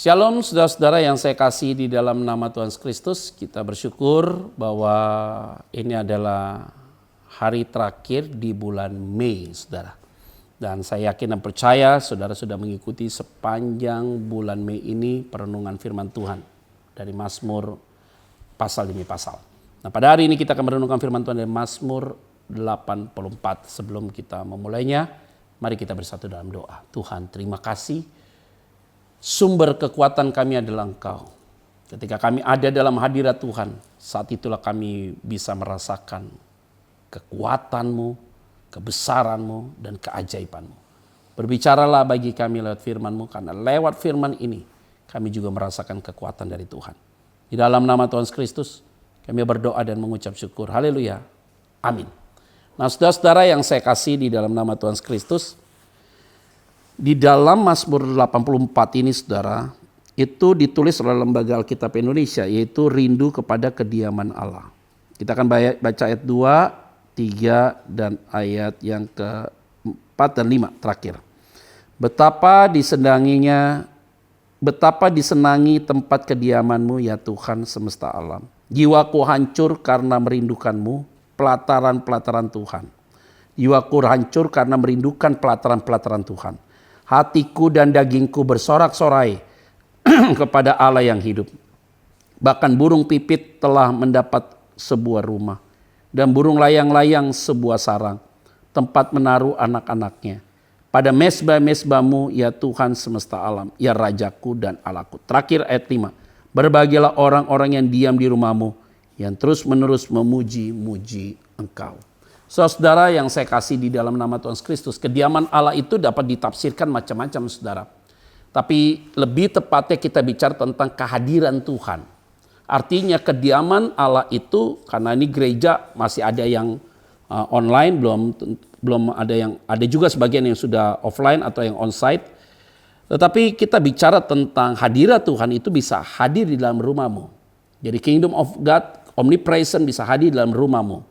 Shalom saudara-saudara yang saya kasih di dalam nama Tuhan Yesus Kristus. Kita bersyukur bahwa ini adalah hari terakhir di bulan Mei, saudara. Dan saya yakin dan percaya saudara sudah mengikuti sepanjang bulan Mei ini perenungan firman Tuhan dari Mazmur pasal demi pasal. Nah, pada hari ini kita akan merenungkan firman Tuhan dari Mazmur 84. Sebelum kita memulainya, mari kita bersatu dalam doa. Tuhan, terima kasih. Sumber kekuatan kami adalah Engkau. Ketika kami ada dalam hadirat Tuhan, saat itulah kami bisa merasakan kekuatan-Mu, kebesaran-Mu, dan keajaiban-Mu. Berbicaralah bagi kami lewat firman-Mu, karena lewat firman ini kami juga merasakan kekuatan dari Tuhan. Di dalam nama Tuhan Kristus, kami berdoa dan mengucap syukur. Haleluya. Amin. Nah, saudara-saudara yang saya kasih di dalam nama Tuhan Kristus, di dalam Mazmur 84 ini saudara, itu ditulis oleh Lembaga Alkitab Indonesia, yaitu rindu kepada kediaman Allah. Kita akan baca ayat 2, 3, dan ayat yang ke-4 dan 5 terakhir. Betapa disenangi tempat kediaman-Mu ya Tuhan semesta alam. Jiwaku hancur karena merindukan-Mu, pelataran-pelataran Tuhan. Jiwaku hancur karena merindukan pelataran-pelataran Tuhan. Hatiku dan dagingku bersorak-sorai kepada Allah yang hidup. Bahkan burung pipit telah mendapat sebuah rumah, dan burung layang-layang sebuah sarang, tempat menaruh anak-anaknya. Pada mezbah-mezbah-Mu ya Tuhan semesta alam, ya Rajaku dan Allahku. Terakhir ayat 5. Berbahagialah orang-orang yang diam di rumah-Mu, yang terus-menerus memuji-muji Engkau. Saudara yang saya kasih di dalam nama Tuhan Kristus, kediaman Allah itu dapat ditafsirkan macam-macam saudara. Tapi lebih tepatnya kita bicara tentang kehadiran Tuhan. Artinya kediaman Allah itu, karena ini gereja masih ada yang online, belum ada juga sebagian yang sudah offline atau yang onsite. Tetapi kita bicara tentang hadirat Tuhan itu bisa hadir di dalam rumahmu. Jadi Kingdom of God, omnipresent bisa hadir di dalam rumahmu.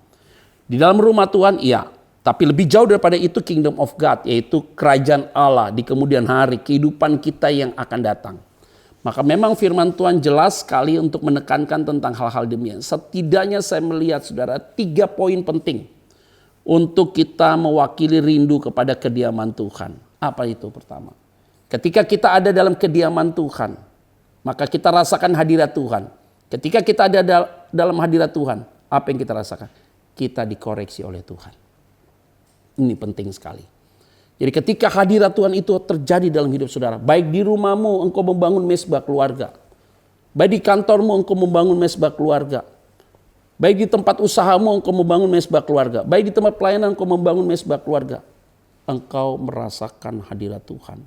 Di dalam rumah Tuhan iya, tapi lebih jauh daripada itu Kingdom of God, yaitu kerajaan Allah di kemudian hari, kehidupan kita yang akan datang. Maka memang firman Tuhan jelas sekali untuk menekankan tentang hal-hal demikian. Setidaknya saya melihat saudara 3 poin penting untuk kita mewakili rindu kepada kediaman Tuhan. Apa itu? Pertama, ketika kita ada dalam kediaman Tuhan, maka kita rasakan hadirat Tuhan. Ketika kita ada dalam hadirat Tuhan, apa yang kita rasakan? Kita dikoreksi oleh Tuhan. Ini penting sekali. Jadi ketika hadirat Tuhan itu terjadi dalam hidup saudara, baik di rumahmu engkau membangun mezbah keluarga, baik di kantormu engkau membangun mezbah keluarga, baik di tempat usahamu engkau membangun mezbah keluarga, baik di tempat pelayanan engkau membangun mezbah keluarga, engkau merasakan hadirat Tuhan.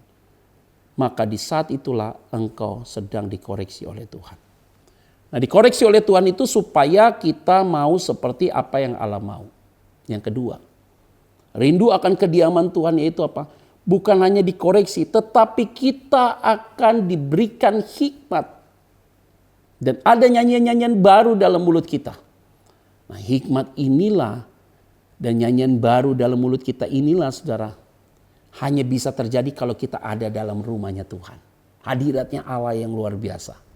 Maka di saat itulah engkau sedang dikoreksi oleh Tuhan. Nah, dikoreksi oleh Tuhan itu supaya kita mau seperti apa yang Allah mau. Yang kedua, rindu akan kediaman Tuhan yaitu apa? Bukan hanya dikoreksi, tetapi kita akan diberikan hikmat. Dan ada nyanyian-nyanyian baru dalam mulut kita. Nah, hikmat inilah dan nyanyian baru dalam mulut kita inilah saudara, hanya bisa terjadi kalau kita ada dalam rumahnya Tuhan. Hadiratnya Allah yang luar biasa.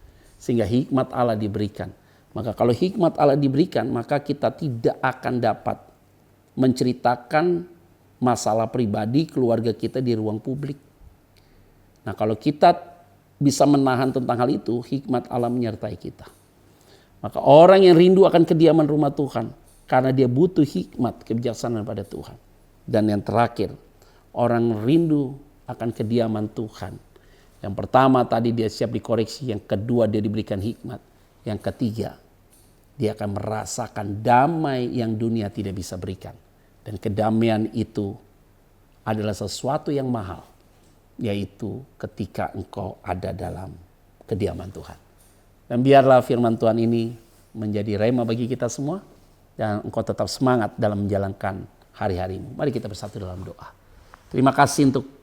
Sehingga hikmat Allah diberikan. Maka kalau hikmat Allah diberikan, maka kita tidak akan dapat menceritakan masalah pribadi keluarga kita di ruang publik. Nah, kalau kita bisa menahan tentang hal itu, hikmat Allah menyertai kita. Maka orang yang rindu akan kediaman rumah Tuhan, karena dia butuh hikmat, kebijaksanaan pada Tuhan. Dan yang terakhir, orang rindu akan kediaman Tuhan. Yang pertama tadi dia siap dikoreksi, yang kedua dia diberikan hikmat, yang ketiga dia akan merasakan damai yang dunia tidak bisa berikan. Dan kedamaian itu adalah sesuatu yang mahal, yaitu ketika engkau ada dalam kediaman Tuhan. Dan biarlah firman Tuhan ini menjadi rema bagi kita semua, dan engkau tetap semangat dalam menjalankan hari-harimu. Mari kita bersatu dalam doa. Terima kasih untuk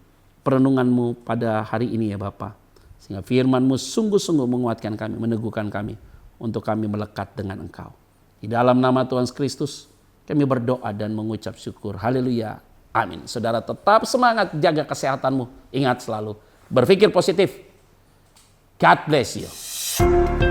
perenungan-Mu pada hari ini ya Bapa. Sehingga firman-Mu sungguh-sungguh menguatkan kami, meneguhkan kami untuk kami melekat dengan Engkau. Di dalam nama Tuhan Kristus kami berdoa dan mengucap syukur. Haleluya. Amin. Saudara tetap semangat, jaga kesehatanmu. Ingat selalu, berpikir positif. God bless you.